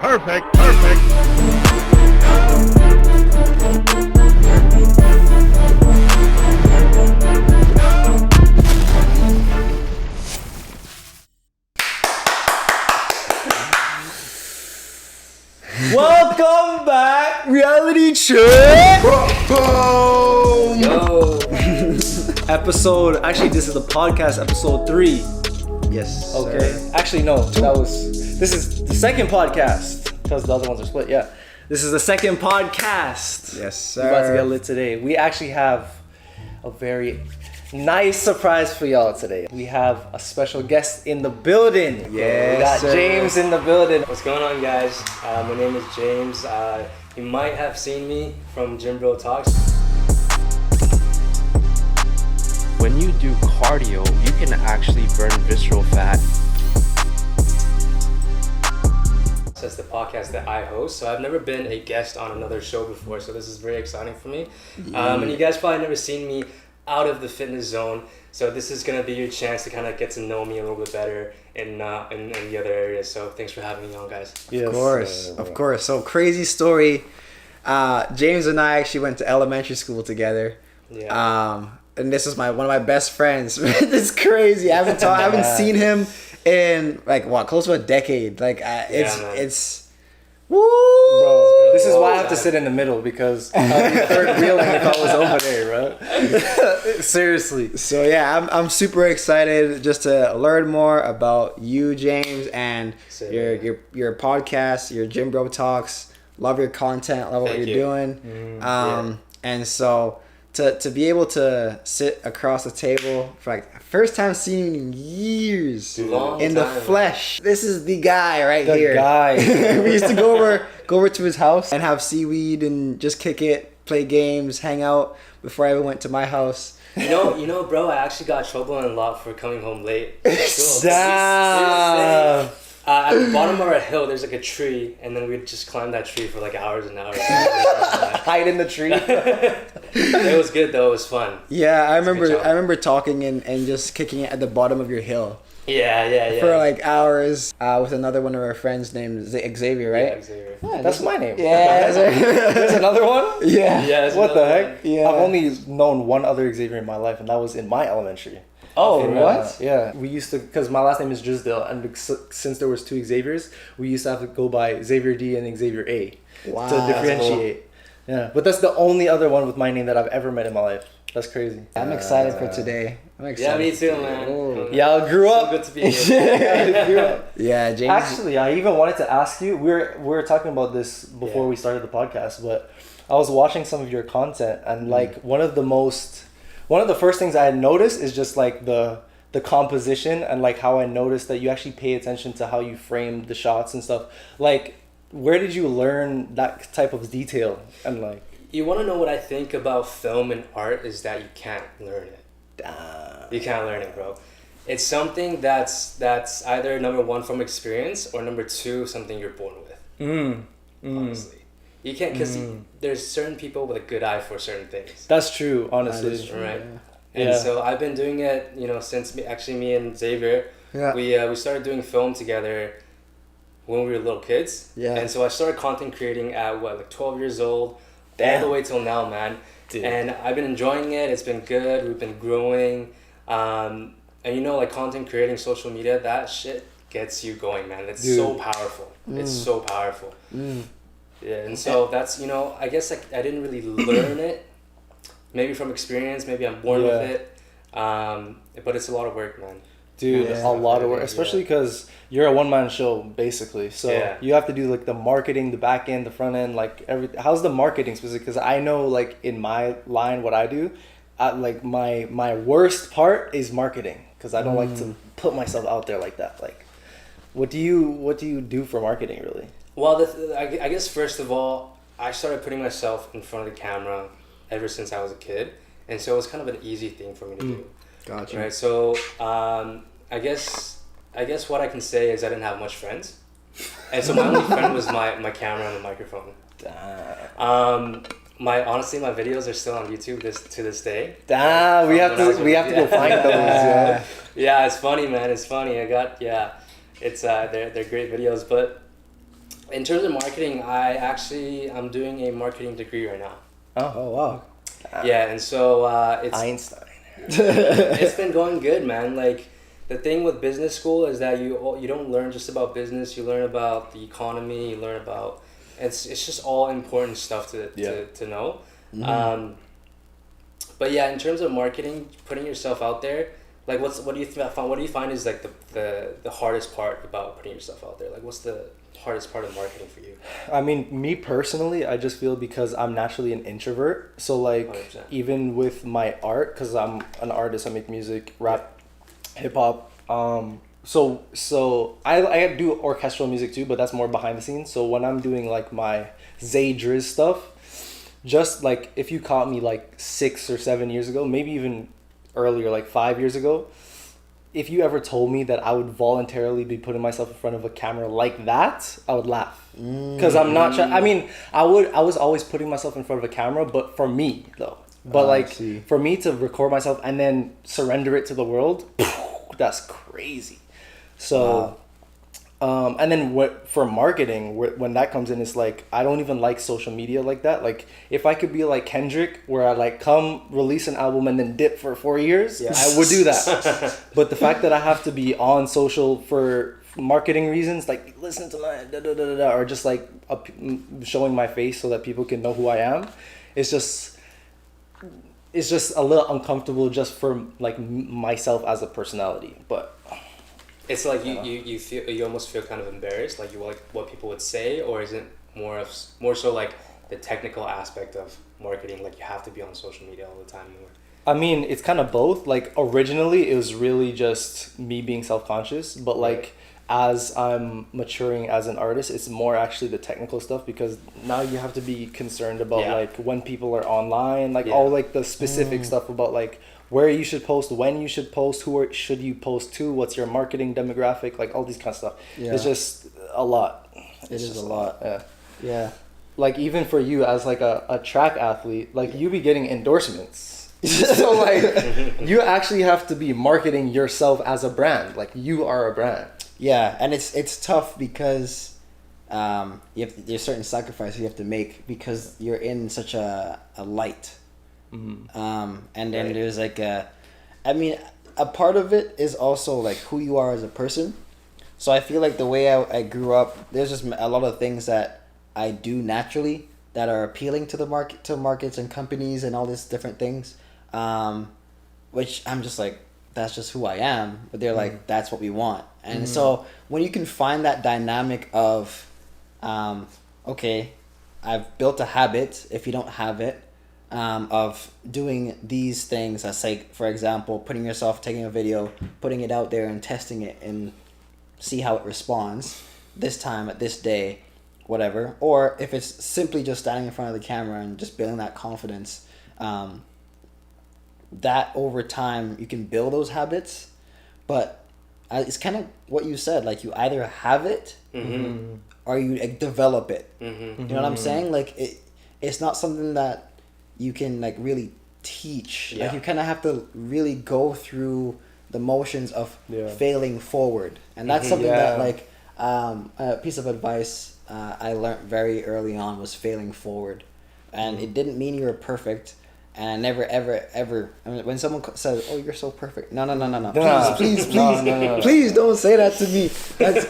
Perfect. Perfect. Welcome back, reality check. Yo. Actually, this is the podcast, episode 3. Yes. Okay. Sir. Actually, no. This is the second podcast because the other ones are split. Yeah. This is the second podcast. Yes, sir. We're about to get lit today. We actually have a very nice surprise for y'all today. We have a special guest in the building. Yes, we got sir. James in the building. What's going on, guys? My name is James. You might have seen me from Gym Bro Talks. When you do cardio, you can actually burn visceral fat. That's the podcast that I host. So I've never been a guest on another show before, so this is very exciting for me. And you guys probably never seen me out of the fitness zone. So this is gonna be your chance to kind of get to know me a little bit better in the other areas. So thanks for having me on, guys. Yes. Of course. So crazy story. James and I actually went to elementary school together. Yeah. And this is one of my best friends. It's crazy. I haven't seen him in close to a decade. It's woo. Bro, this is why I have to sit in the middle because I'd be third wheeling if I was over there, bro. Seriously. So yeah, I'm super excited just to learn more about you, James, and your podcast, your Gym Bro Talks. Love your content. Love what you're doing. And so to be able to sit across the table for first time seeing you in years in the flesh. Man. This is the guy right here. The guy. We used to go over to his house and have seaweed and just kick it, play games, hang out before I ever went to my house. You know, bro, I actually got trouble in a lot for coming home late. Stop. At the bottom of our hill, there's a tree, and then we'd just climb that tree for hours and hours. Hide in the tree. It was good though. It was fun. Yeah, I remember talking and just kicking it at the bottom of your hill. Yeah. For hours with another one of our friends named Xavier, right? Yeah, Xavier. Yeah, that's my name. Yeah. There's another one? Yeah. What the heck? Yeah. I've only known one other Xavier in my life, and that was in my elementary. Oh, what? Yeah. We used to, because my last name is Dryzdale, and since there was 2 Xaviers, we used to have to go by Xavier D and Xavier A to differentiate. Cool. Yeah, but that's the only other one with my name that I've ever met in my life. That's crazy. I'm excited for today. I'm excited. Yeah, me too, man. Yeah, I grew up. So good to be here. Yeah, James. Actually, I even wanted to ask you. We were talking about this before we started the podcast, but I was watching some of your content, and one of the first things I had noticed is just the composition and how I noticed that you actually pay attention to how you framed the shots and stuff. Where did you learn that type of detail? And you want to know what I think about film and art is that you can't learn it. You can't learn it, bro. It's something that's either number 1 from experience or number 2 something you're born with. Honestly. You can't, because there's certain people with a good eye for certain things. That's true, honestly. That is true, right? Yeah. And so I've been doing it, since me and Xavier, we started doing film together when we were little kids. Yeah. And so I started content creating at 12 years old, all the way till now, man. Dude. And I've been enjoying it. It's been good. We've been growing. And content creating, social media, that shit gets you going, man. It's so powerful. It's so powerful. Yeah, and so that's, I guess I didn't really learn it. Maybe from experience, maybe I'm born with it. But it's a lot of work, man. Dude, a lot of work, especially because you're a one-man show, basically. So you have to do the marketing, the back end, the front end, everything. How's the marketing specific? Because I know in my line, what I do, my worst part is marketing because I don't like to put myself out there like that. What do you do for marketing, really? Well, I guess first of all, I started putting myself in front of the camera ever since I was a kid, and so it was kind of an easy thing for me to do. Gotcha. Right. So I guess what I can say is I didn't have much friends, and so my only friend was my camera and the microphone. My videos are still on YouTube to this day. We have to go find those. Yeah, it's funny, man. It's funny. They're great videos, but In terms of marketing, I'm doing a marketing degree right now. Oh wow. Yeah, and so it's Einstein. It's been going good, man. Like, the thing with business school is that you don't learn just about business. You learn about the economy. You learn about it's just all important stuff to know. Mm-hmm. But yeah, in terms of marketing, putting yourself out there, like what do you find is like the hardest part about putting yourself out there? Like, what's the hardest part of marketing for you? I mean, me personally, I just feel because I'm naturally an introvert. So like 100%. even with my art, because I'm an artist, I make music, rap, hip hop. So I do orchestral music too, but that's more behind the scenes. So when I'm doing like my Xay Dryz stuff, just like if you caught me like 6 or 7 years ago, maybe even earlier, like 5 years ago, if you ever told me that I would voluntarily be putting myself in front of a camera like that, I would laugh. Because I'm not I mean, I was always putting myself in front of a camera, but for me though. But for me to record myself and then surrender it to the world, that's crazy. So and then for marketing, when that comes in, it's like I don't even like social media like that. Like if I could be like Kendrick, where I like come release an album and then dip for 4 years, I would do that. But the fact that I have to be on social for marketing reasons, like listen to my or just like showing my face so that people can know who I am, it's just a little uncomfortable just for like myself as a personality. But it's like you almost feel kind of embarrassed, like you like what people would say, or is it more so like the technical aspect of marketing, like you have to be on social media all the time? I mean, it's kind of both. Like originally it was really just me being self-conscious, but like as I'm maturing as an artist, it's more actually the technical stuff, because now you have to be concerned about like when people are online, like all like the specific stuff about like where you should post, when you should post, who should you post to, what's your marketing demographic, like all these kind of stuff. It's just a lot. It is a lot. Yeah. Like even for you as like a track athlete, like you be getting endorsements. So like you actually have to be marketing yourself as a brand. Like you are a brand. Yeah, and it's tough because there's certain sacrifices you have to make because you're in such a light. And then there's like a part of it is also like who you are as a person. So I feel like the way I grew up, there's just a lot of things that I do naturally that are appealing to the markets and companies and all these different things, which I'm just like, that's just who I am. But they're like, that's what we want. And so when you can find that dynamic of, okay, I've built a habit, if you don't have it, of doing these things, as like, for example, taking a video, putting it out there and testing it and see how it responds this time at this day, whatever. Or if it's simply just standing in front of the camera and just building that confidence, that over time you can build those habits. But it's kind of what you said, like you either have it or you develop it. You know what I'm saying? Like it's not something that you can like really teach. Like you kind of have to really go through the motions of failing forward. And that's something that like a piece of advice I learned very early on was failing forward. And it didn't mean you were perfect. And I never, ever, I mean, when someone says, "Oh, you're so perfect," no, please, please don't say that to me. That's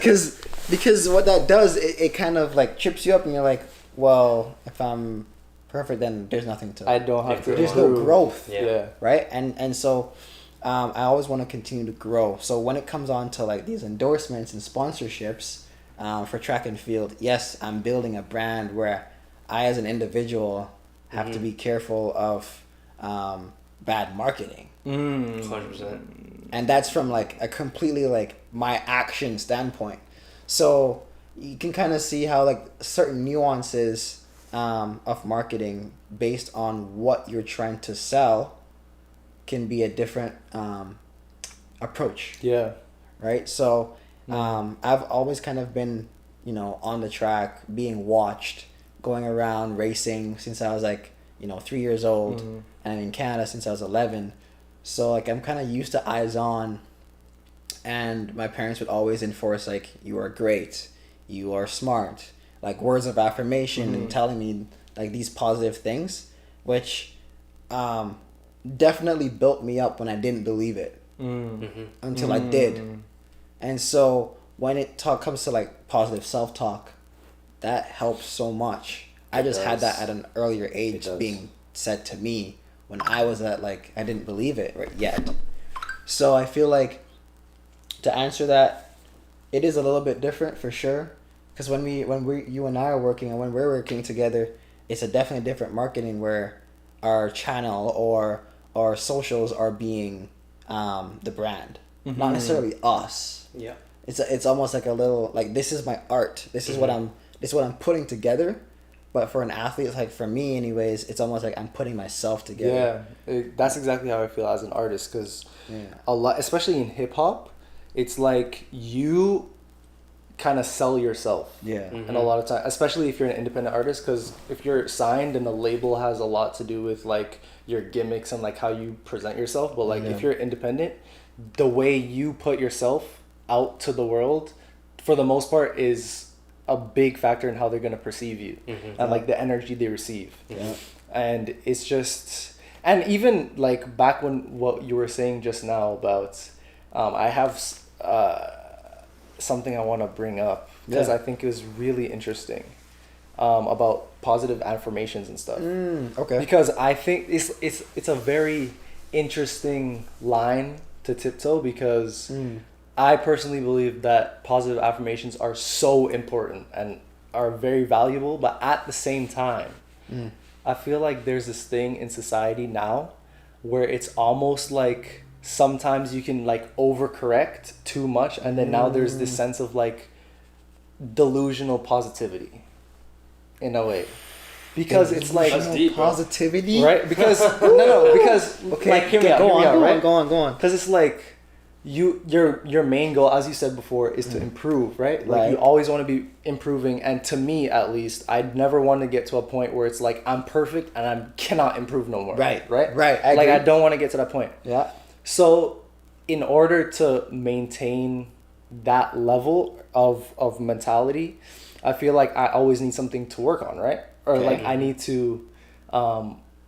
because what that does, it kind of like trips you up, and you're like, well, if I'm perfect, then there's nothing to. I don't have to. There's no growth. Yeah. Right. And so, I always want to continue to grow. So when it comes on to like these endorsements and sponsorships, for track and field, yes, I'm building a brand where I, as an individual, have to be careful of bad marketing. 100%. And that's from like a completely like my action standpoint. So you can kind of see how like certain nuances of marketing based on what you're trying to sell can be a different approach. Yeah. Right? So I've always kind of been, on the track, being watched, going around racing since I was like, 3 years old, and in Canada since I was 11. So like I'm kind of used to eyes on, and my parents would always enforce like, you are great, you are smart, like words of affirmation and telling me like these positive things, which definitely built me up when I didn't believe it until I did. And so when it comes to like positive self-talk, that helps so much. I just had that at an earlier age being said to me when I was at like, I didn't believe it yet. So I feel like to answer that, it is a little bit different for sure. Because when you and I are working and when we're working together, it's a definitely different marketing where our channel or our socials are being the brand, not necessarily us. Yeah. It's almost like a little like, this is my art. This is what I'm putting together. But for an athlete, it's like for me anyways, it's almost like I'm putting myself together. Yeah, that's exactly how I feel as an artist, because a lot, especially in hip hop, it's like you kind of sell yourself. Yeah. And a lot of time, especially if you're an independent artist, because if you're signed and the label has a lot to do with like your gimmicks and like how you present yourself. But like if you're independent, the way you put yourself out to the world, for the most part, is a big factor in how they're going to perceive you and like the energy they receive. And it's just, and even like back when what you were saying just now about I have something I want to bring up because I think is really interesting about positive affirmations and stuff. Okay. Because I think it's a very interesting line to tiptoe, because I personally believe that positive affirmations are so important and are very valuable, but at the same time, I feel like there's this thing in society now where it's almost like sometimes you can like overcorrect too much, and then now there's this sense of like delusional positivity in a way. Because it's like deep, positivity, right? Because because okay, like hear me out, go on. Because it's like your main goal, as you said before, is to improve, right? Like you always want to be improving, and to me at least, I'd never want to get to a point where it's like I'm perfect and I cannot improve no more. Right. I don't want to get to that point. Yeah. So in order to maintain that level of mentality, I feel like I always need something to work on, right? Or like I need to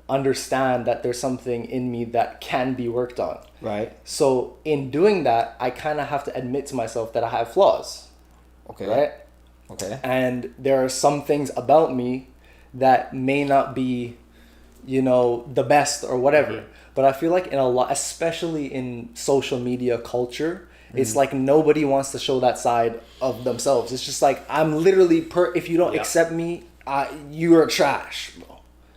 understand that there's something in me that can be worked on. Right. So in doing that, I kind of have to admit to myself that I have flaws. Okay. Right? Okay. And there are some things about me that may not be, the best or whatever. But I feel like in a lot, especially in social media culture, it's like nobody wants to show that side of themselves. It's just like, I'm literally, if you don't accept me, you're trash.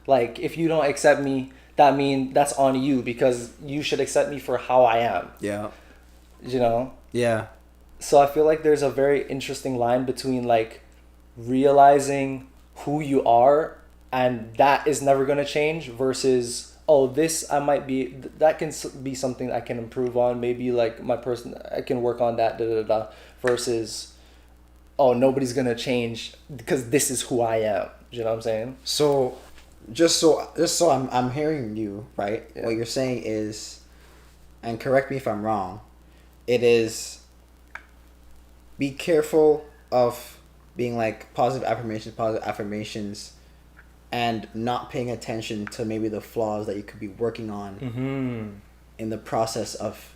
Like, if you don't accept me, that's on you, because you should accept me for how I am. Yeah. Yeah. So I feel like there's a very interesting line between like realizing who you are and that is never going to change versus, that can be something I can improve on. Maybe like I can work on that, versus, nobody's going to change because this is who I am. You know what I'm saying? So just so I'm hearing you, right? Yeah. What you're saying is, and correct me if I'm wrong, it is be careful of being like positive affirmations and not paying attention to maybe the flaws that you could be working on in the process of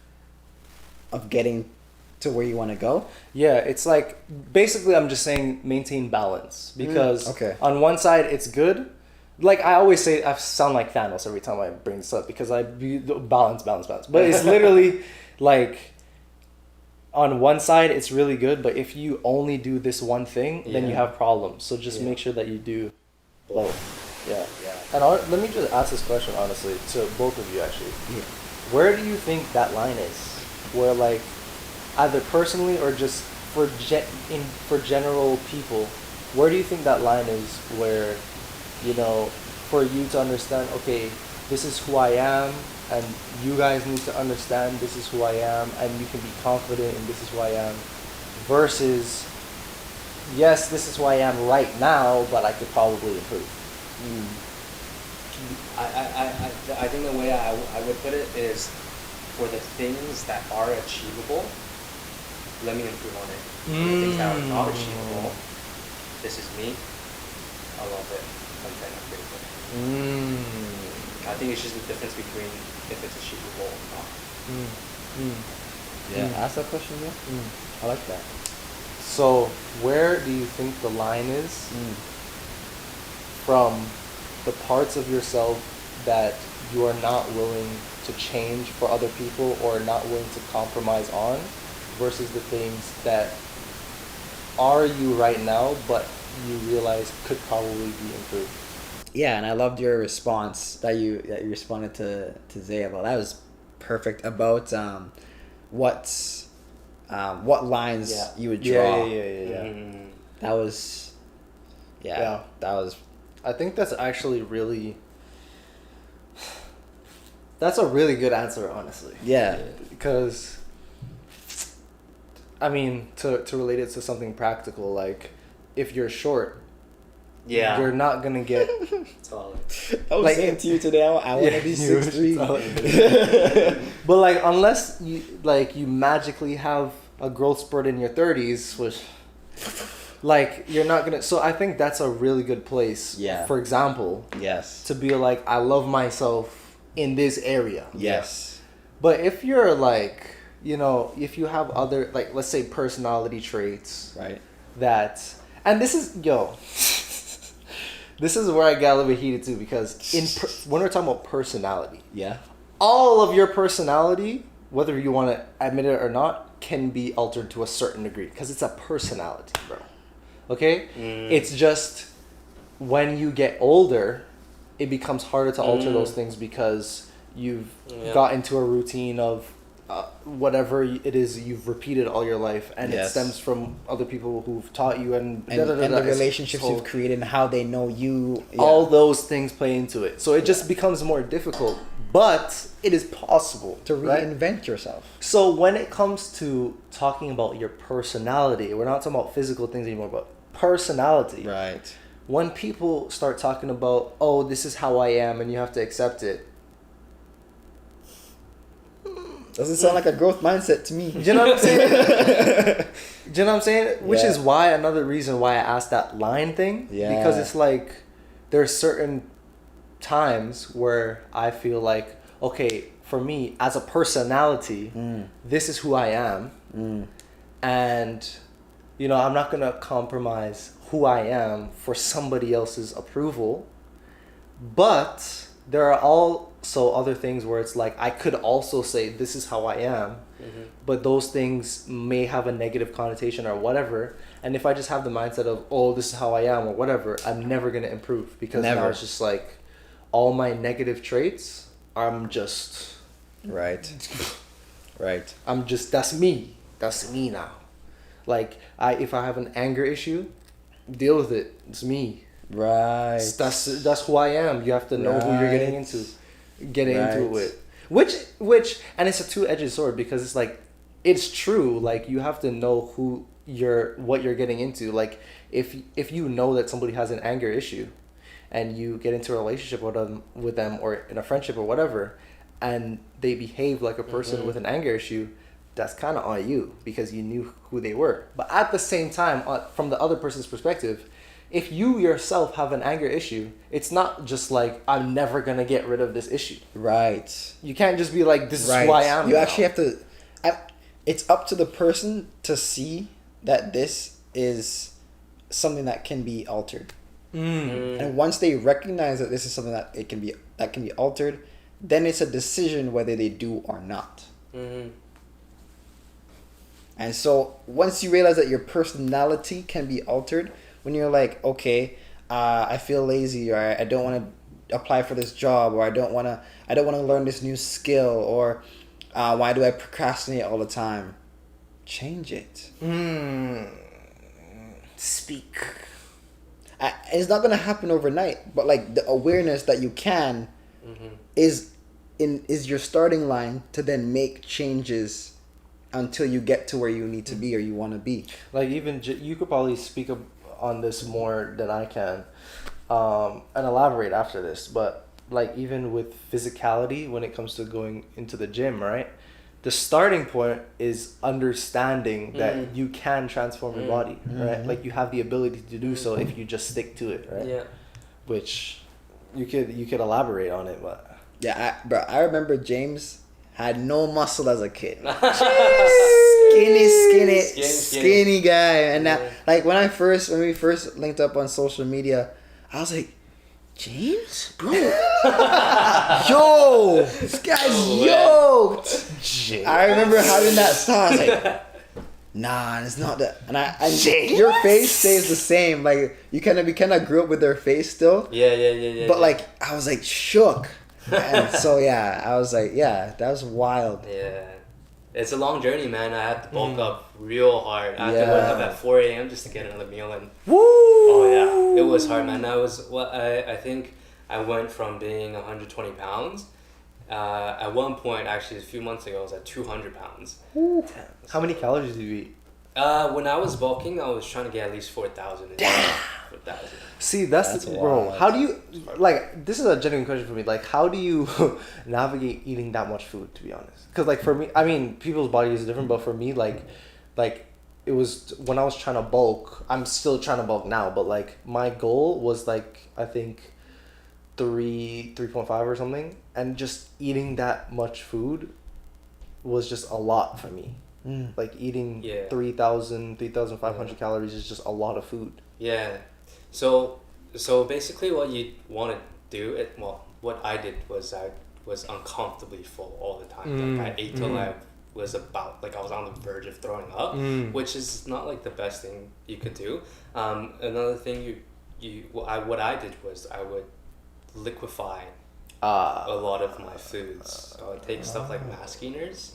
getting to where you want to go. Yeah, it's like basically I'm just saying maintain balance, because on one side it's good. Like I always say, I sound like Thanos every time I bring this up, because I balance. But it's literally like on one side it's really good, but if you only do this one thing, then you have problems. So just make sure that you do both. Yeah. And let me just ask this question honestly to both of you actually. Yeah. Where do you think that line is? Where like either personally or just for general people, where do you think that line is where, for you to understand, okay, this is who I am, and you guys need to understand this is who I am, and you can be confident in this is who I am, versus, yes, this is who I am right now, but I could probably improve. I think the way I would put it is, for the things that are achievable, let me improve on it. For the things that are not achievable, this is me, I love it. I'm trying to create it. I think it's just the difference between if it's achievable or not. Yeah, ask that question again. I like that. So where do you think the line is from the parts of yourself that you are not willing to change for other people or not willing to compromise on versus the things that are you right now but you realize could probably be improved? Yeah, and I loved your response that you responded to Xay about. That was perfect about what lines you would draw. That was that was. I think that's actually really. That's a really good answer, honestly. Yeah, because. I mean, to relate it to something practical, like if you're short, you're not gonna get taller. I was saying to you today, I want to be 6'3". But like, unless you magically have a growth spurt in your 30s, which like you're not gonna. So I think that's a really good place. Yeah. For example. Yes. To be like, I love myself in this area. Yes. But if you're like, if you have other, like, let's say personality traits, right? And this is this is where I got a little bit heated too, because when we're talking about personality, all of your personality, whether you want to admit it or not, can be altered to a certain degree because it's a personality, bro. Okay? It's just when you get older, it becomes harder to alter those things because you've got into a routine of whatever it is you've repeated all your life, and it stems from other people who've taught you and the relationships you've created and how they know you. All those things play into it, so it just becomes more difficult. But it is possible to reinvent yourself. So when it comes to talking about your personality, we're not talking about physical things anymore, but personality. Right. When people start talking about, oh, this is how I am, and you have to accept it. Doesn't sound like a growth mindset to me. Do you know what I'm saying? Do you know what I'm saying? Which is why, another reason why I asked that line thing. Yeah. Because it's like, there's certain times where I feel like, okay, for me, as a personality, this is who I am. And, I'm not going to compromise who I am for somebody else's approval. But there are also other things where it's like I could also say this is how I am, but those things may have a negative connotation or whatever. And if I just have the mindset of, oh, this is how I am or whatever, I'm never going to improve because now it's just like all my negative traits, I'm just... Right. That's me. That's me now. Like, if I have an anger issue, deal with it. It's me. Right. That's who I am. You have to know who you're getting into it with. Which and it's a two-edged sword because it's like, it's true. Like, you have to know what you're getting into. Like, if you know that somebody has an anger issue and you get into a relationship with them or in a friendship or whatever, and they behave like a person with an anger issue, that's kind of on you because you knew who they were. But at the same time, from the other person's perspective, if you yourself have an anger issue, it's not just like, I'm never going to get rid of this issue. Right. You can't just be like, this is who I am. You actually have to... It's up to the person to see that this is something that can be altered. And once they recognize that this is something that can be altered, then it's a decision whether they do or not. And so once you realize that your personality can be altered, when you're like, okay, I feel lazy, or I don't want to apply for this job, or I don't want to learn this new skill, or why do I procrastinate all the time? Change it. Speak. It's not gonna happen overnight, but like the awareness that you can is your starting line to then make changes until you get to where you need to be or you want to be. Like, even you could probably speak on this more than I can, and elaborate after this. But like, even with physicality, when it comes to going into the gym, right? the starting point is understanding that you can transform your body, right? Like you have the ability to do so if you just stick to it, right? Yeah. Which you could elaborate on it, but yeah, I remember James had no muscle as a kid. Skinny guy. And now, like when we first linked up on social media, I was like, James, bro, yo, this guy's yoked. I remember having that thought. I was like, nah, it's not that. And your face stays the same. Like we kind of grew up with their face still. Yeah. But like I was like shook. And so yeah, I was like, yeah, that was wild. Yeah. It's a long journey, man. I had to bulk up real hard. I had to wake up at 4 a.m. just to get another meal in. Woo! Oh yeah, it was hard, man. I think I went from being 120 pounds. At one point, actually, a few months ago, I was at 200 pounds. How many calories do you eat? When I was bulking, I was trying to get at least 4,000. See, that's bro. How do you like? This is a genuine question for me. Like, how do you navigate eating that much food? To be honest, because like for me, I mean, people's bodies are different, but for me, like it was when I was trying to bulk. I'm still trying to bulk now, but like my goal was like I think 3.5 or something, and just eating that much food was just a lot for me. Like eating 3,500 calories is just a lot of food. Yeah. So basically what you want to do, what I did was I was uncomfortably full all the time. Like I ate till I was about, like I was on the verge of throwing up, which is not like the best thing you could do. Another thing what I did was I would liquefy a lot of my foods. So I would take stuff like mass gainers.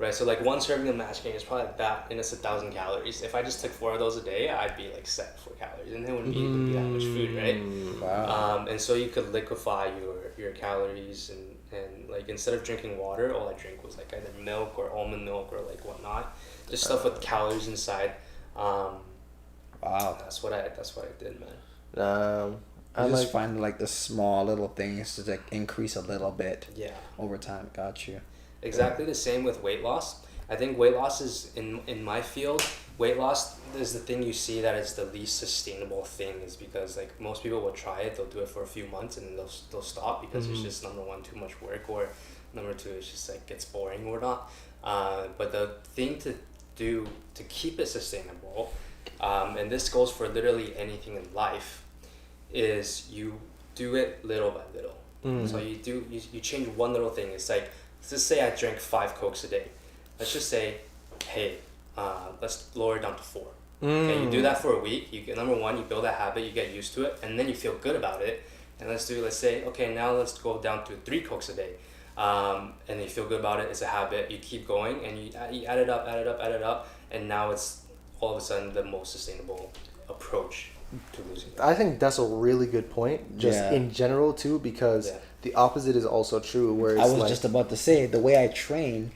Right, so like one serving of mash gain is probably like that, and it's 1,000 calories. If I just took 4 of those a day, I'd be like set for calories, and it wouldn't even be that much food, right? Wow. And so you could liquefy your calories, and like instead of drinking water, all I drank was like either milk or almond milk or like whatnot, just stuff with calories inside. Wow. That's what I did, man. I just find like the small little things to like increase a little bit. Yeah. Over time. Got you. Exactly the same with weight loss. I think weight loss is, in my field, weight loss is the thing you see that is the least sustainable thing, is because like most people will try it, they'll do it for a few months and then they'll stop because it's just number one, too much work, or number two, it's just like gets boring or not. But the thing to do to keep it sustainable, and this goes for literally anything in life, is you do it little by little. So you change one little thing. It's like, let's just say I drank 5 Cokes a day. Let's just say, hey, let's lower it down to 4. Okay, you do that for a week. You get, number one, you build that habit, you get used to it, and then you feel good about it. And let's say, okay, now let's go down to 3 Cokes a day. And you feel good about it. It's a habit. You keep going, and you add it up, and now it's all of a sudden the most sustainable approach to losing weight. I think that's a really good point, just in general too, because the opposite is also true. Where it's just about to say, the way I train,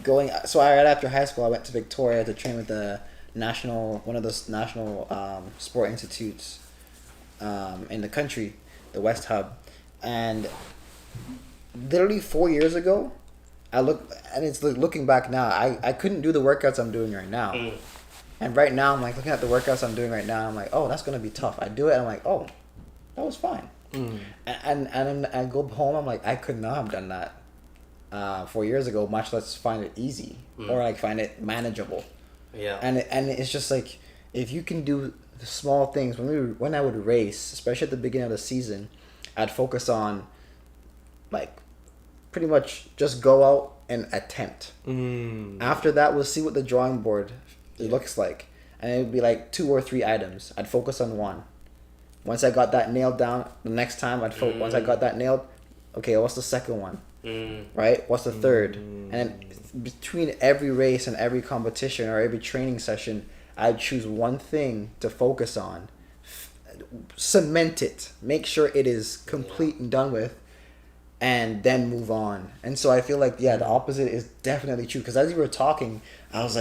right after high school, I went to Victoria to train with one of those national sport institutes in the country, the West Hub, and literally 4 years ago, it's looking back now, I couldn't do the workouts I'm doing right now. And right now, I'm like looking at the workouts I'm doing right now. I'm like, oh, that's gonna be tough. I do it, and I'm like, oh, that was fine. And I go home. I'm like, I could not have done that 4 years ago. Much less find it easy or like find it manageable. Yeah. And it's just like, if you can do the small things. When I would race, especially at the beginning of the season, I'd focus on like pretty much just go out and attempt. After that, we'll see what the drawing board it looks like, and it would be like 2 or 3 items. I'd focus on one. Once I got that nailed down, the next time once I got that nailed, okay, what's the second one? Right? What's the third? And then between every race and every competition or every training session, I'd choose one thing to focus on, cement it, make sure it is complete and done with, and then move on. And so I feel like, the opposite is definitely true. Because as you were talking, I was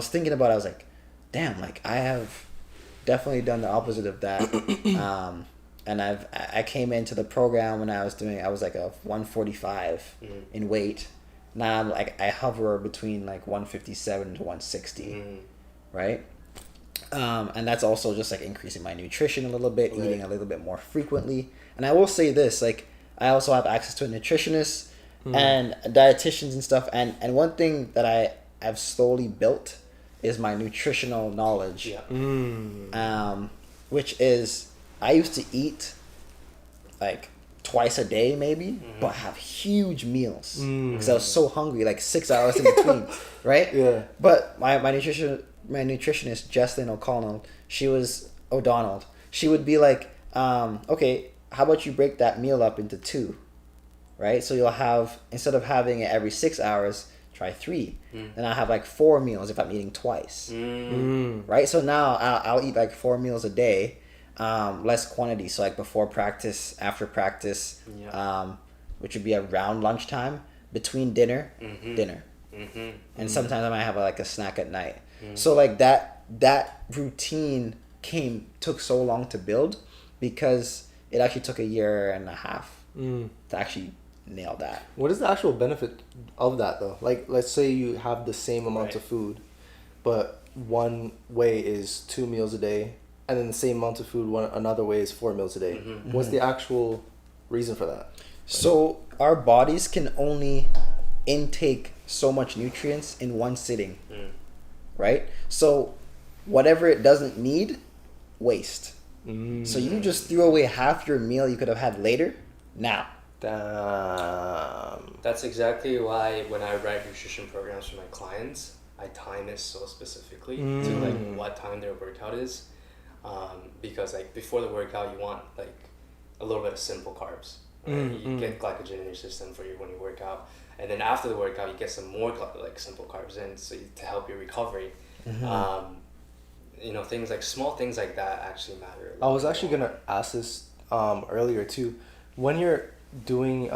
thinking about it, I was like, damn, like I have definitely done the opposite of that. And I came into the program when I was like a 145 in weight. Now I'm like I hover between like 157 to 160, right? And that's also just like increasing my nutrition a little bit, eating a little bit more frequently. And I will say this, like I also have access to a nutritionist and dietitians and stuff. And one thing that I've slowly built is my nutritional knowledge. Which is I used to eat like twice a day maybe, but have huge meals because I was so hungry, like 6 hours in between, right? Yeah. But my nutritionist, Jesslyn O'Connell, she would be like, okay, how about you break that meal up into 2, right? So you'll have, instead of having it every 6 hours, try 3. Then I'll have like 4 meals if I'm eating twice, right? So now I'll eat like 4 meals a day, less quantity. So like before practice, after practice, which would be around lunchtime, between dinner, and sometimes I might have like a snack at night. So like that routine took so long to build because it actually took 1.5 years to actually nail that. What is the actual benefit of that though? Like let's say you have the same amount of food, but one way is 2 meals a day, and then the same amount of food another way is 4 meals a day. What's the actual reason for that? So our bodies can only intake so much nutrients in one sitting, right? So whatever it doesn't need, waste. So you just threw away half your meal you could have had later now. Damn. That's exactly why when I write nutrition programs for my clients, I time it so specifically to like what time their workout is, because like before the workout you want like a little bit of simple carbs, right? You get glycogen in your system when you work out, and then after the workout you get some more like simple carbs in to help your recovery. Things like small things like that actually matter. I was actually gonna ask this earlier too. When you're doing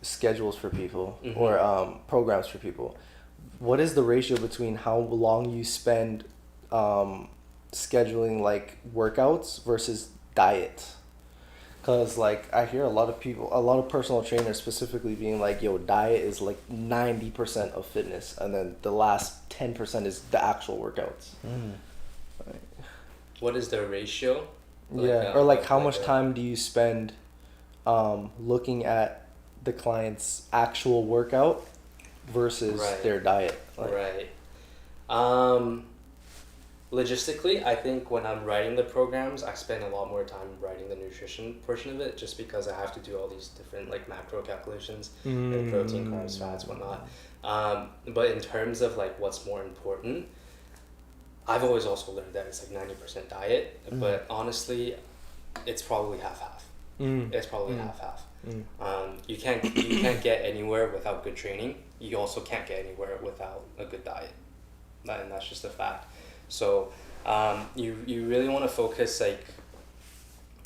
schedules for people or programs for people, what is the ratio between how long you spend scheduling like workouts versus diet? Because like I hear a lot of personal trainers specifically being like, yo, diet is like 90% of fitness, and then the last 10% is the actual workouts. Right. What is the ratio? Or like how much time do you spend looking at the client's actual workout versus their diet? Logistically, I think when I'm writing the programs, I spend a lot more time writing the nutrition portion of it, just because I have to do all these different like macro calculations, and protein, carbs, fats, whatnot. But in terms of like what's more important, I've always also learned that it's like 90% diet, but honestly, it's probably half-half. It's probably half-half. You can't get anywhere without good training. You also can't get anywhere without a good diet, and that's just a fact. So you really want to focus like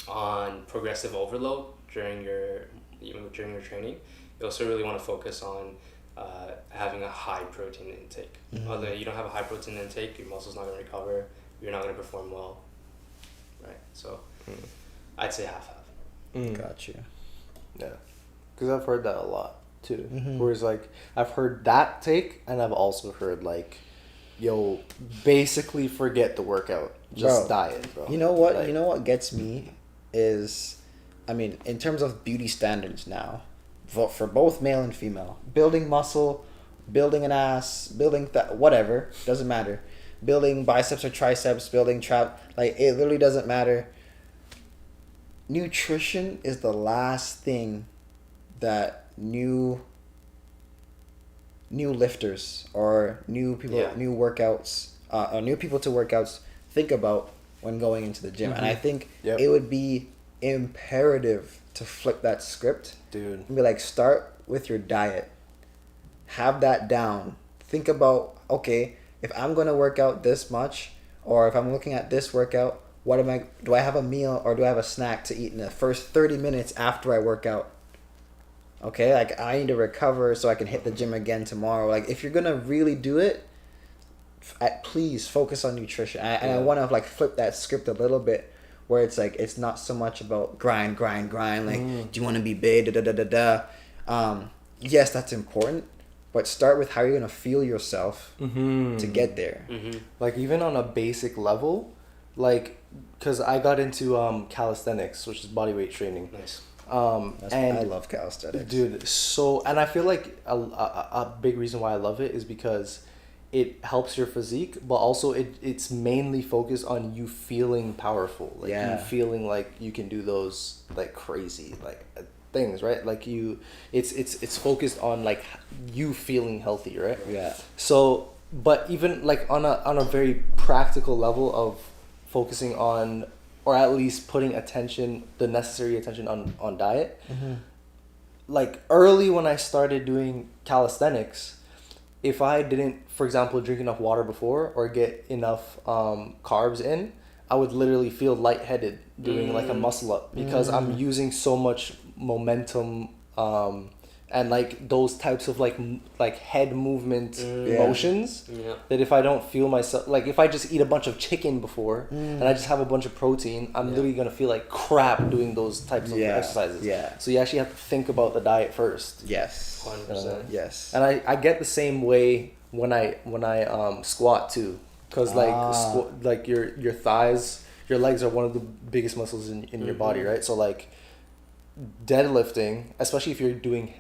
on progressive overload during your training. You also really want to focus on having a high protein intake. Although you don't have a high protein intake, your muscle's not going to recover. You're not going to perform well, right? So I'd say half-half. Got you. Yeah, because I've heard that a lot too. Whereas like I've heard that take, and I've also heard like, yo, basically forget the workout, just diet, bro. You know what? Like, you know what gets me is, I mean, in terms of beauty standards now, for both male and female, building muscle, building an ass, building whatever, doesn't matter. Building biceps or triceps, building trap, like it literally doesn't matter. Nutrition is the last thing that new lifters or new people, new workouts, or new people to workouts think about when going into the gym. And I think it would be imperative to flip that script, dude, and be like, start with your diet, have that down, think about, okay, if I'm going to work out this much, or if I'm looking at this workout, do I have a meal or do I have a snack to eat in the first 30 minutes after I work out? Okay, like I need to recover so I can hit the gym again tomorrow. Like if you're gonna really do it, please focus on nutrition. And I want to like flip that script a little bit, where it's like it's not so much about grind. Like, do you want to be big? yes, that's important, but start with how you're gonna feel yourself to get there. Like even on a basic level, like because I got into calisthenics, which is bodyweight training. Nice. And I love calisthenics, dude. And I feel like a big reason why I love it is because it helps your physique, but also it's mainly focused on you feeling powerful, like you feeling like you can do those like crazy like things, right? Like it's focused on like you feeling healthy, right? Yeah. So, but even like on a very practical level of focusing on, or at least putting the necessary attention on diet. Like early when I started doing calisthenics, if I didn't, for example, drink enough water before or get enough carbs in, I would literally feel lightheaded doing like a muscle up because I'm using so much momentum and like those types of like head movement motions that if I don't feel myself, like if I just eat a bunch of chicken before and I just have a bunch of protein, I'm literally gonna feel like crap doing those types of exercises. So you actually have to think about the diet first. Yes. 100%. Yes. And I get the same way when I squat too, because like your thighs, your legs are one of the biggest muscles in your body, right? So like deadlifting, especially if you're doing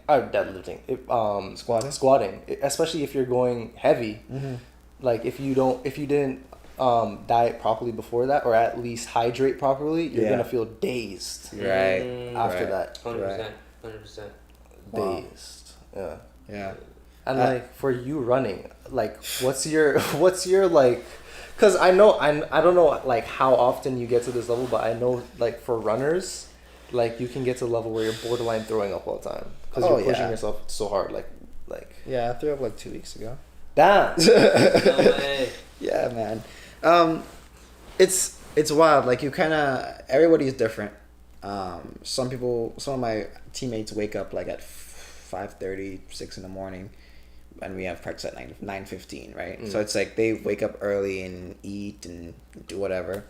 squatting, especially if you're going heavy, like if you didn't diet properly before that, or at least hydrate properly, you're gonna feel dazed after that. 100%. Dazed. Yeah. And like for you running, like what's your like, because I don't know like how often you get to this level, but I know like for runners, like you can get to a level where you're borderline throwing up all the time because you're pushing yourself so hard. Like yeah, I threw up like 2 weeks ago. Damn. No way. Yeah, man. It's wild. Like you kind of, everybody's different. Some of my teammates wake up like at 5:30, 6 in the morning, and we have practice at 9:15, right? So it's like they wake up early and eat and do whatever.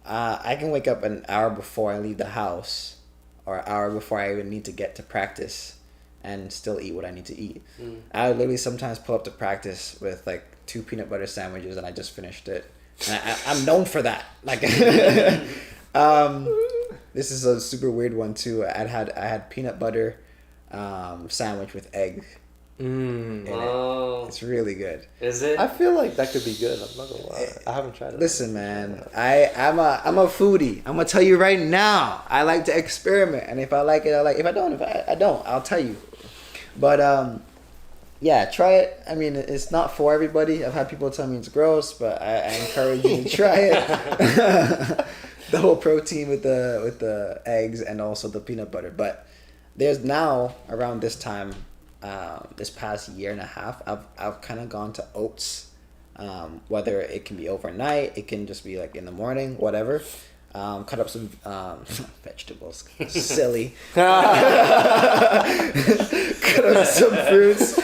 I can wake up an hour before I leave the house, or an hour before I even need to get to practice, and still eat what I need to eat. I would literally sometimes pull up to practice with like 2 peanut butter sandwiches, and I just finished it. And I'm known for that. Like, this is a super weird one too. I had peanut butter sandwich with egg. It's really good. Is it? I feel like that could be good. I'm not gonna lie. I haven't tried it. Listen, man, I'm a foodie. I'm gonna tell you right now. I like to experiment, and if I like it, I like. If I don't, I don't. I'll tell you. But yeah, try it. I mean, it's not for everybody. I've had people tell me it's gross, but I encourage you to try it. The whole protein with the eggs and also the peanut butter. But there's now around this time. This past year and a half, I've kind of gone to oats, whether it can be overnight, it can just be like in the morning, whatever. Cut up some vegetables, silly. Cut up some fruits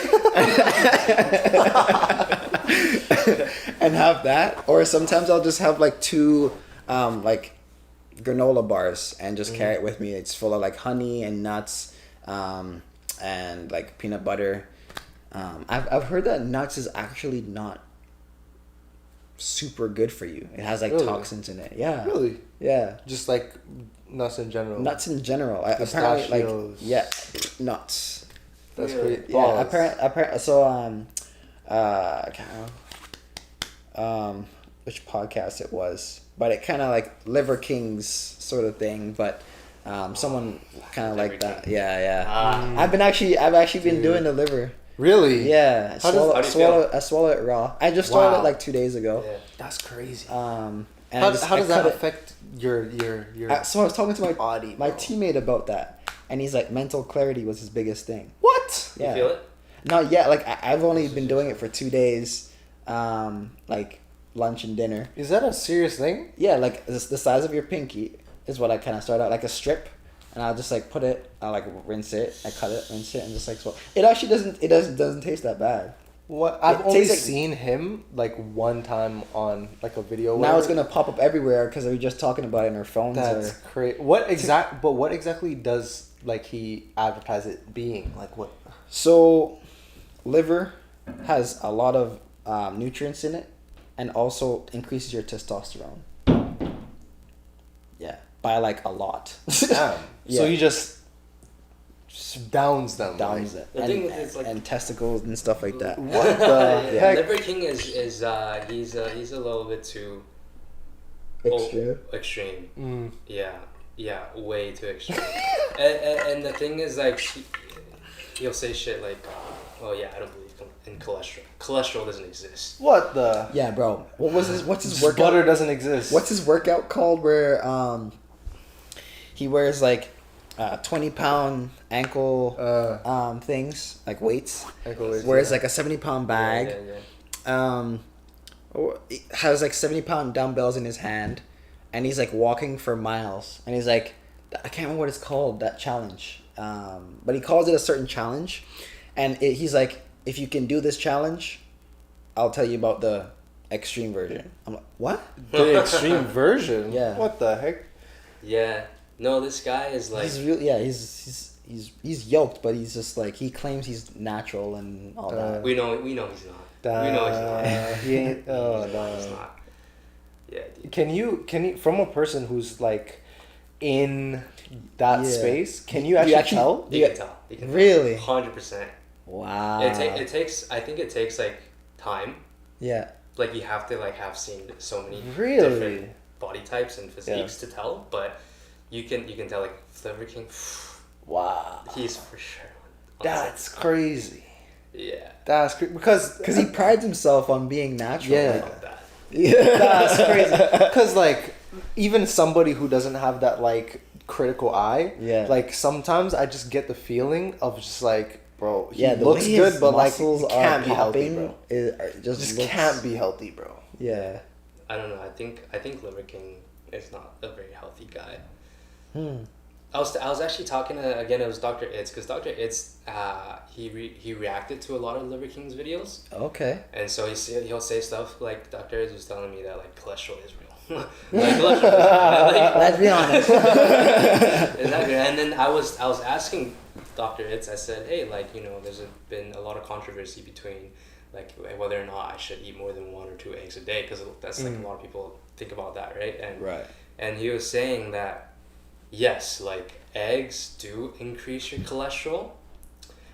and have that. Or sometimes I'll just have like 2 like granola bars and just carry it with me. It's full of like honey and nuts. And like peanut butter. I've heard that nuts is actually not super good for you. It has like toxins in it. Yeah. Really? Yeah. Just like nuts in general. Nuts in general. Apparently, like nuts. That's great. Yeah. Apparently. So which podcast it was, but it kind of like Liver Kings sort of thing, but. Someone kind of like that. Yeah. I've actually been doing the liver. Really? Yeah. I swallow it raw. I just started it like 2 days ago. Yeah. That's crazy. And how does that affect your so I was talking to my body, my teammate about that, and he's like, mental clarity was his biggest thing. What? Yeah. You feel it? Not yet. Like I've only been doing it for 2 days. Like lunch and dinner. Is that a serious thing? Yeah, like the size of your pinky. Is what I kind of start out like a strip, and I'll just like put it, I'll like rinse it, I cut it, rinse it, and just like swallow. It actually doesn't taste that bad. What I've only seen him like one time on like a video. Now it's gonna pop up everywhere because we're just talking about it in our phones. That's crazy. What exactly does like he advertise it being like? What? So, liver has a lot of nutrients in it, and also increases your testosterone. Yeah, by like a lot. Damn. Yeah. So you just downs them. Downs like, it. The thing with it's like and testicles and stuff like that. What the heck? Liver King is he's a little bit too extreme. Yeah, way too extreme. and the thing is like he'll say shit like, oh yeah, I don't believe in cholesterol. Cholesterol doesn't exist. What the? Yeah, bro. What's his workout? Butter doesn't exist. What's his workout called? Where he wears like 20-pound ankle things, like weights. Ankle weights, wears like a 70-pound bag. Yeah. Has like 70-pound dumbbells in his hand, and he's like walking for miles. And he's like, I can't remember what it's called, that challenge. But he calls it a certain challenge, and he's like, if you can do this challenge, I'll tell you about the extreme version. I'm like, what? The extreme version? Yeah. What the heck? Yeah. No, this guy is like. He's really, yeah. He's yoked, but he's just like, he claims he's natural and all that. We know he's not. We know he's not. He ain't. Oh no. He's not. Yeah. Dude. Can you from a person who's like in that space? Can you actually tell? You can tell. You can Really? 100%. Wow. It takes. I think it takes like time. Yeah. Like you have to like have seen so many Really? different body types and physiques to tell, but you can tell like Liver King. Wow. He's for sure. That's crazy. Yeah. That's crazy because he prides himself on being natural. Yeah. About that. Yeah. That's crazy. Because like even somebody who doesn't have that like critical eye, like sometimes I just get the feeling of just like, bro, he looks good, but like it can't be healthy, bro. It just can't be healthy, bro. Yeah. I don't know. I think Liver King is not a very healthy guy. I was actually talking to, again, it was Dr. Itz, because Dr. Itz, he reacted to a lot of Liver King's videos. Okay. And so he'll say stuff like, Dr. Itz was telling me that like cholesterol is real. Like cholesterol is real. Let's be honest. Exactly. And then I was asking Dr. Itz, I said, hey, like, you know, there's been a lot of controversy between like whether or not I should eat more than 1 or 2 eggs a day, because that's like a lot of people think about that, right? And he was saying that yes, like eggs do increase your cholesterol,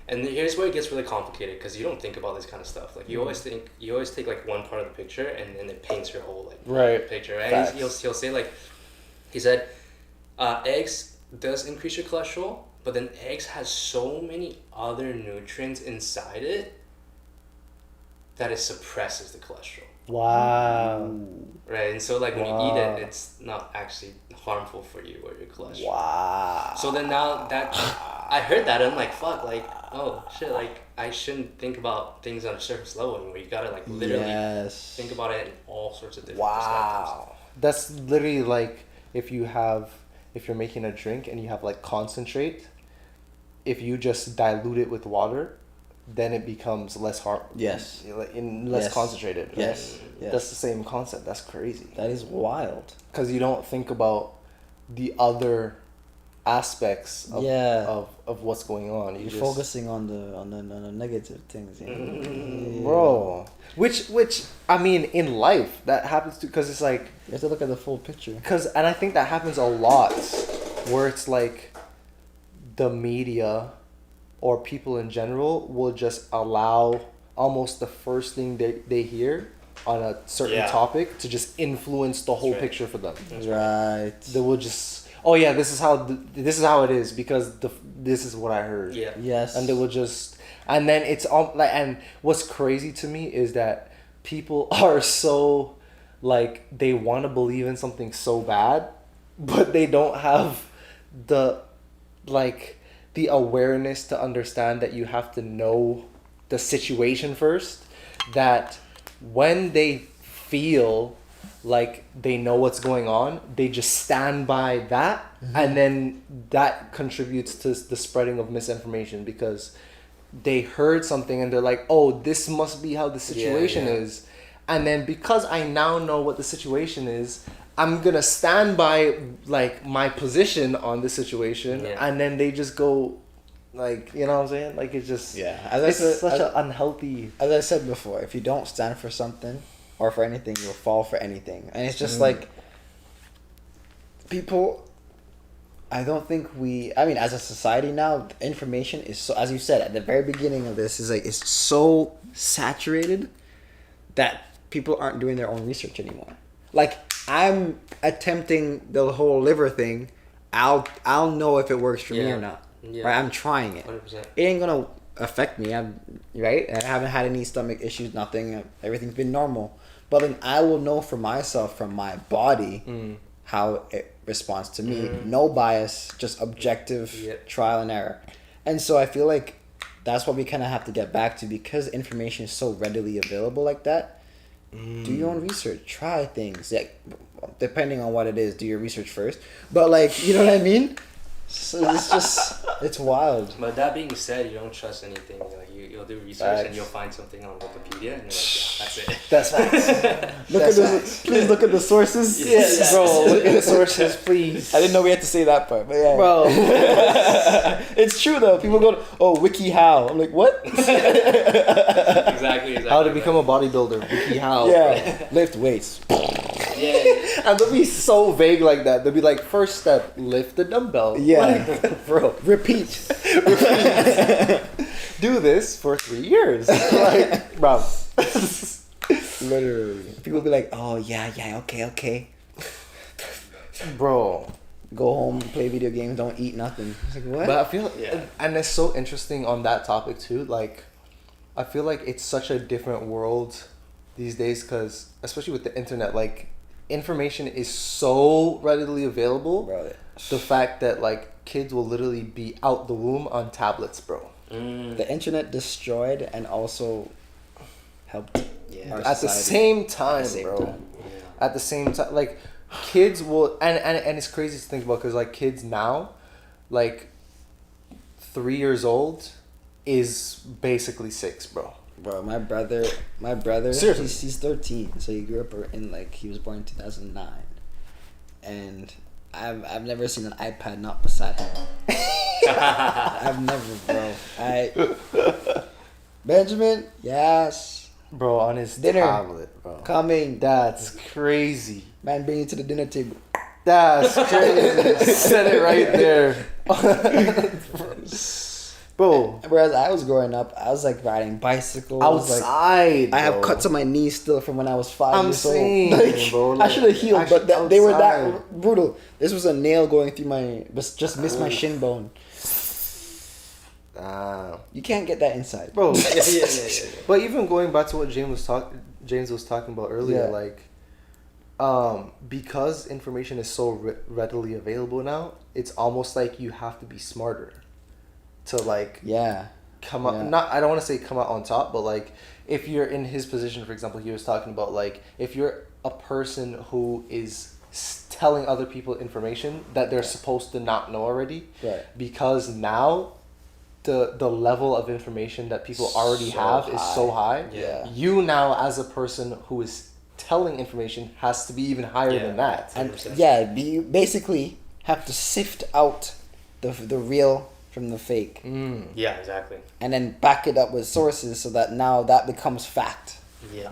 and here's where it gets really complicated, because you don't think about this kind of stuff. Like you always take like one part of the picture and then it paints your whole like picture. And he'll say like, he said, eggs does increase your cholesterol, but then eggs has so many other nutrients inside it that it suppresses the cholesterol. Wow. Right, and so like when you eat it, it's not actually harmful for you or your cholesterol. Wow. So then now that I heard that, I'm like, fuck, like, oh shit, like I shouldn't think about things on a surface level anymore. You gotta like literally think about it in all sorts of different perspectives. That's literally like if you're making a drink and you have like concentrate, if you just dilute it with water, then it becomes less less concentrated. Right? Yes. That's the same concept. That's crazy. That is wild. Because you don't think about the other aspects of what's going on. You're focusing on the negative things. Bro. Which I mean, in life that happens too, because it's like you have to look at the full picture. And I think that happens a lot, where it's like the media or people in general will just allow almost the first thing they hear on a certain topic to just influence the whole picture for them. Right. They will just, oh yeah, this is how it is because this is what I heard. Yeah. Yes. And they will just, and then it's all like, and what's crazy to me is that people are so like they want to believe in something so bad, but they don't have the awareness to understand that you have to know the situation first, that when they feel like they know what's going on, they just stand by that, and then that contributes to the spreading of misinformation because they heard something and they're like, oh, this must be how the situation is, and then because I now know what the situation is, I'm gonna stand by like my position on the situation, and then they just go Like, you know what I'm saying? Like, it's just... Yeah. It's such an unhealthy... As I said before, if you don't stand for something or for anything, you'll fall for anything. And it's just like... People... I don't think as a society now, information is so... As you said, at the very beginning of this, is like, it's so saturated that people aren't doing their own research anymore. Like, I'm attempting the whole liver thing. I'll know if it works for me or not. Yeah. Right? I'm trying it. 100%. It ain't gonna affect me. Right? I haven't had any stomach issues, nothing. Everything's been normal. But then I will know for myself, from my body, how it responds to me. No bias, just objective trial and error. And so I feel like that's what we kind of have to get back to, because information is so readily available like that. Do your own research. Try things. Like, depending on what it is, do your research first. But, like, you know what I mean? So it's just, it's wild. But that being said, you don't trust anything. Like, you'll do research and you'll find something on Wikipedia and you're like, that's it. That's facts. Please look at the sources. Yes, bro. Look at the sources, please. I didn't know we had to say that part, but yeah. Bro. It's true though. People go, WikiHow. I'm like, what? Exactly. How to become a bodybuilder. WikiHow. Yeah. Lift weights. Yeah. And they'll be so vague like that. They'll be like, first step, lift the dumbbell. Yeah. Like, bro. Repeat. Do this for 3 years. Like, bro. Literally. People be like, oh, yeah, okay. Bro. Go home, play video games, don't eat nothing. It's like, what? But I feel, and it's so interesting on that topic too. Like, I feel like it's such a different world these days, because especially with the internet, like, information is so readily available. Bro. The fact that, like, kids will literally be out the womb on tablets, bro. The internet destroyed and also helped our at the same time, bro. Yeah. At the same time, like, kids will, and it's crazy to think about, because, like, kids now, like, 3 years old is basically 6, bro. Bro, my brother, seriously, he's 13, so he grew up in, like, he was born in 2009, and I've never seen an iPad not beside him. I've never, bro. Benjamin, yes, bro, on his dinner tablet, bro. Coming. That's crazy. Man, bring you to the dinner table. That's crazy. Said it right there. Bro. Whereas I was growing up, I was like riding bicycles outside. Like, I have cuts on my knees still from when I was 5 years old. Like, bro, like, I should have healed, but they were that brutal. This was a nail going through just missed my shin bone. You can't get that inside, bro. Yeah. But even going back to what James was talking about earlier, like, because information is so readily available now, it's almost like you have to be smarter to, like, come up. Not, I don't want to say come out on top, but, like, if you're in his position, for example, he was talking about, like, if you're a person who is telling other people information that they're supposed to not know already, because now the level of information that people already have is so high. You now, as a person who is telling information, has to be even higher than that. And you basically have to sift out the real from the fake. Yeah, exactly. And then back it up with sources, so that now that becomes fact. Yeah.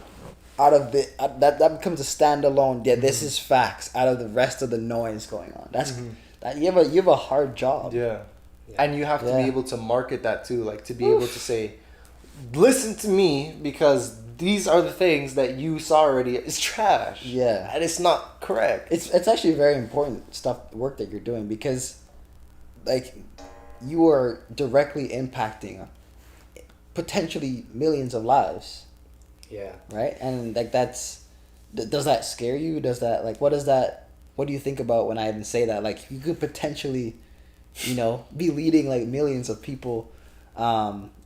Out of the that becomes a standalone. Yeah, this is facts. Out of the rest of the noise going on. That's that you have a hard job. Yeah. And you have to be able to market that too, like, to be able to say, listen to me, because these are the things that you saw already is trash. Yeah. And it's not correct. It's actually very important work that you're doing, because, like, you are directly impacting potentially millions of lives. Yeah. Right? And, like, does that scare you? Does that, like, what do you think about when I even say that? Like, you could potentially, you know, be leading, like, millions of people,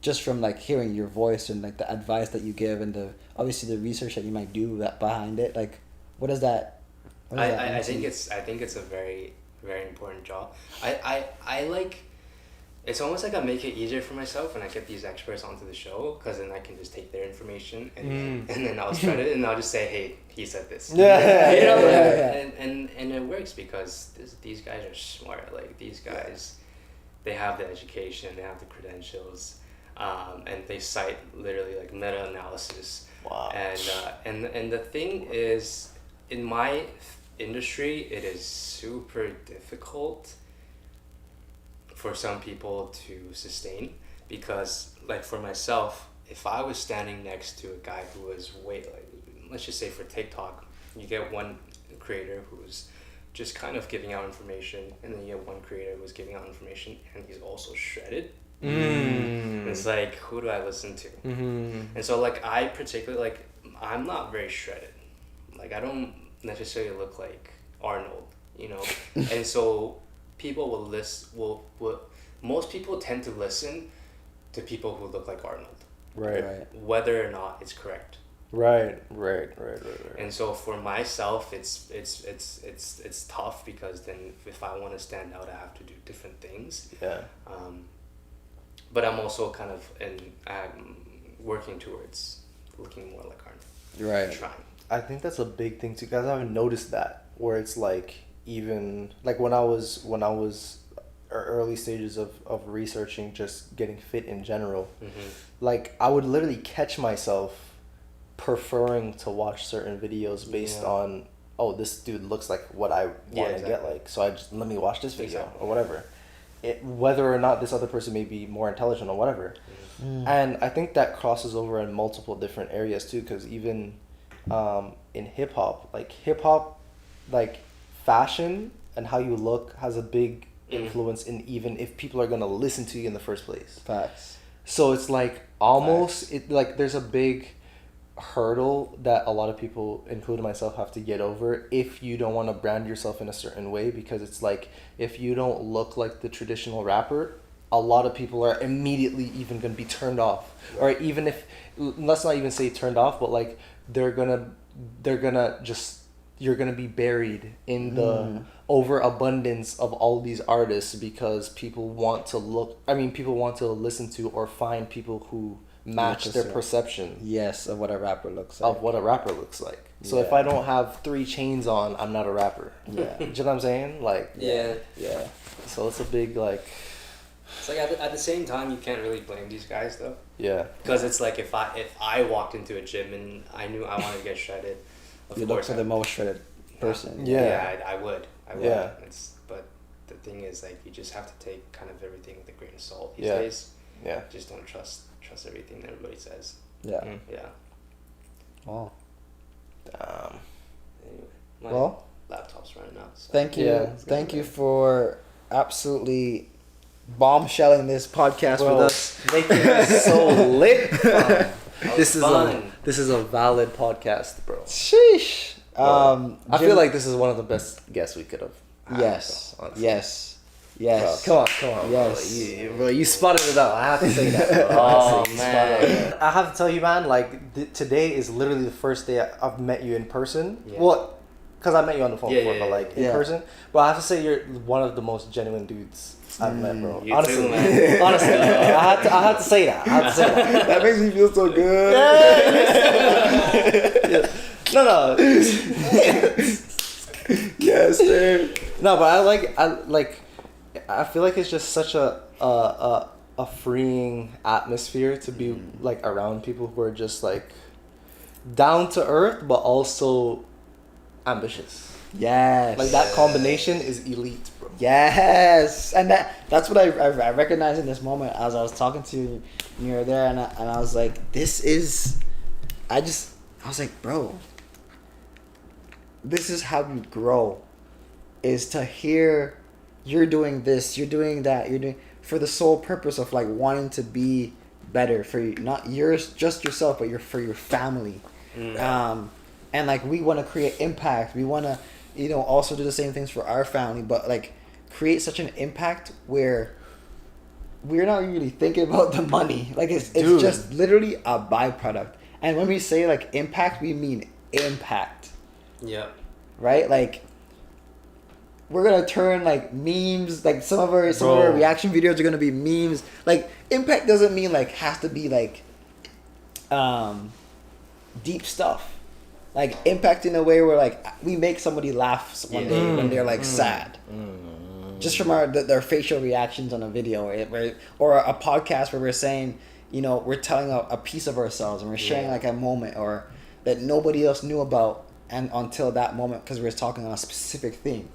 just from, like, hearing your voice and, like, the advice that you give, and obviously the research that you might do behind it. Like, what does that I think it's a very, very important job. I like, it's almost like I make it easier for myself when I get these experts onto the show, because then I can just take their information and then I'll spread it and I'll just say, hey, he said this. And it works, because these guys are smart. Like, these guys, they have the education, they have the credentials, and they cite literally like meta-analysis. Wow. And the thing is, in my industry, it is super difficult for some people to sustain, because like for myself, if I was standing next to a guy who was let's just say for TikTok, you get one creator who's just kind of giving out information, and then you get one creator who's giving out information and he's also shredded. It's like, who do I listen to? And so like I particularly, like, I'm not very shredded. Like I don't necessarily look like Arnold, you know. And so people will most people tend to listen to people who look like Arnold, Right. whether or not it's correct. Right. And so for myself, it's tough, because then if I want to stand out, I have to do different things. Yeah. But I'm also kind of working towards looking more like Arnold. Right. Trying. I think that's a big thing too, guys. I haven't noticed that, where it's like, even like when I was early stages of researching just getting fit in general, like I would literally catch myself preferring to watch certain videos based on, oh, this dude looks like what I want to get like, so let me watch this video or whatever, whether or not this other person may be more intelligent or whatever. And I think that crosses over in multiple different areas too, because even in hip-hop, like fashion and how you look has a big influence in even if people are going to listen to you in the first place. Facts. So it's like almost there's a big hurdle that a lot of people, including myself, have to get over if you don't want to brand yourself in a certain way, because it's like, if you don't look like the traditional rapper, a lot of people are immediately even going to be turned off. Or even if, let's not even say turned off, but like you're gonna be buried in the overabundance of all these artists, because people want to listen to or find people who match their perception of what a rapper looks like. So if I don't have 3 chains on, I'm not a rapper. Do you know what I'm saying? Like, yeah. So it's a big, like, it's like at the same time, you can't really blame these guys though. Yeah. Because it's like, if I walked into a gym and I knew I wanted to get shredded, you look for the most shredded person. I would. Yeah. But the thing is, like, you just have to take kind of everything with a grain of salt these days. Yeah. Just don't trust everything that everybody says. Yeah. Wow. Anyway, my laptop's running out. So. Thank you for absolutely bombshelling this podcast with us. Making us so lit. This is a valid podcast, bro. Sheesh. I feel like this is one of the best guests we could have had. Yes. Bro, come on. Yes. Bro, you spotted it out. I have to say that, bro. Oh, man. I have to tell you, man, like, today is literally the first day I've met you in person. Yeah. Well, because I met you on the phone before, but like in person. But I have to say, you're one of the most genuine dudes I've met, bro. Honestly, too, man. Honestly, I had to say that. That makes me feel so good. No. Yes, dude. No, but I feel like it's just such a freeing atmosphere to be like around people who are just like down to earth, but also ambitious. Yes. Like that combination is elite, bro. Yes, and that's what I recognized in this moment as I was talking to you when you were there, and I was like, I was like, bro, this is how you grow, is to hear you're doing this, you're doing that, you're doing for the sole purpose of like wanting to be better for you, not just yourself, but for your family. And like we want to create impact, we want to also do the same things for our family, but like create such an impact where we're not really thinking about the money, like it's just literally a byproduct. And when we say like impact, we mean impact. Yeah. Right? Like we're gonna turn like memes, like some of our reaction videos are gonna be memes. Like impact doesn't mean like has to be like deep stuff. Like impact in a way where like we make somebody laugh one day when they're like sad. just from their facial reactions on a video, or a podcast where we're saying, we're telling a piece of ourselves and we're sharing like a moment or that nobody else knew about and until that moment because we're talking on a specific thing,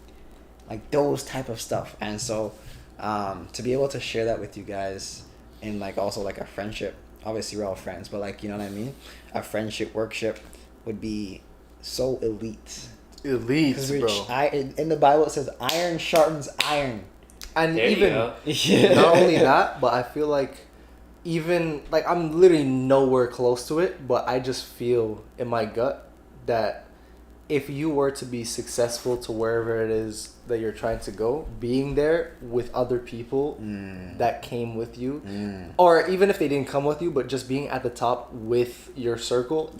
like those type of stuff. And so to be able to share that with you guys in like also like a friendship, obviously we're all friends, but like, you know what I mean, a friendship workship would be so elite, bro. In the Bible it says iron sharpens iron, and there even not only that, but I feel like even like I'm literally nowhere close to it, but I just feel in my gut that if you were to be successful to wherever it is that you're trying to go, being there with other people that came with you, or even if they didn't come with you, but just being at the top with your circle,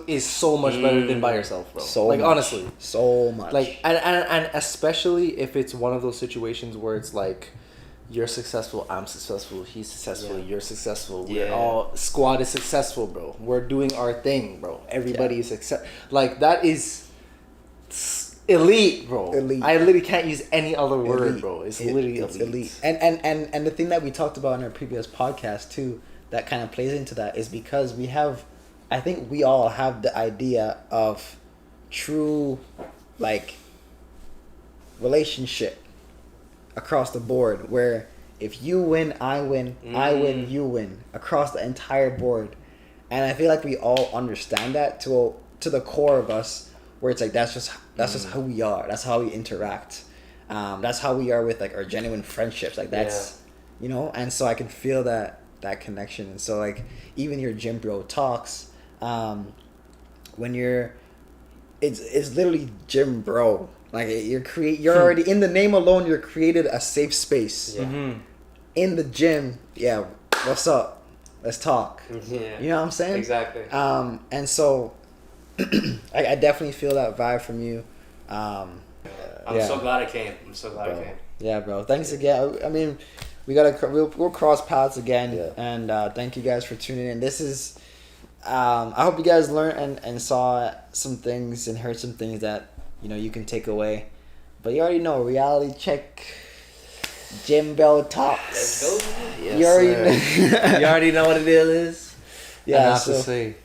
is so much better than by yourself, bro. So like much. Honestly, so much. Like and especially if it's one of those situations where it's like, you're successful, I'm successful, he's successful, you're successful, we're all squad is successful, bro. We're doing our thing, bro. Everybody is like that is elite, bro. Elite. I literally can't use any other word, bro. It's literally elite. And the thing that we talked about in our previous podcast too, that kind of plays into that, is because I think we all have the idea of true like relationship across the board, where if you win, I win, I win, you win, across the entire board. And I feel like we all understand that to the core of us, where it's like that's just how we are, that's how we interact, that's how we are with like our genuine friendships, like that's and so I can feel that connection. And so like even your gym bro talks, when it's literally gym bro. Like you're already in the name alone. You're created a safe space. In the gym. Yeah, what's up? Let's talk. Yeah, you know what I'm saying? Exactly. And so I definitely feel that vibe from you. I'm so glad I came. I came. Yeah, bro. Thanks again. I mean, we'll cross paths again. Yeah. And thank you guys for tuning in. This is. I hope you guys learned and saw some things and heard some things that you can take away. But you already know, reality check, gym bell talks. Yes, you already know what the deal is. Yeah, I have to say,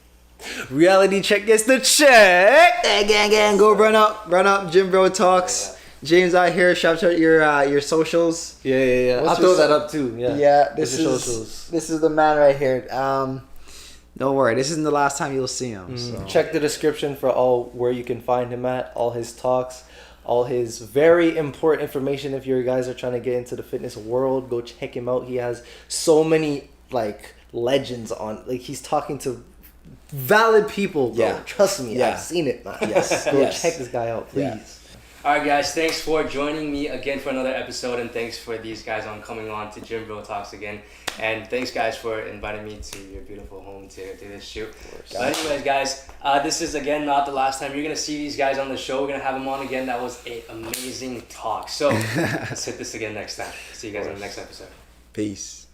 reality check gets the check. Gang, go run up, gym bro talks. James out here, shout out your socials. Yeah. I'll throw that up too. Yeah. This is the man right here. Don't worry, this isn't the last time you'll see him. So. Check the description for where you can find him at, all his talks, all his very important information. If you guys are trying to get into the fitness world, go check him out. He has so many like legends on. Like he's talking to valid people, bro. Yeah. Trust me, I've seen it, man. Yes. Go check this guy out, please. Yeah. All right, guys. Thanks for joining me again for another episode, and thanks for these guys on coming on to Gym Bro Talks again. And thanks, guys, for inviting me to your beautiful home to do this shoot. But anyways, guys, this is, again, not the last time you're going to see these guys on the show. We're going to have them on again. That was an amazing talk. So let's hit this again next time. See you guys in the next episode. Peace.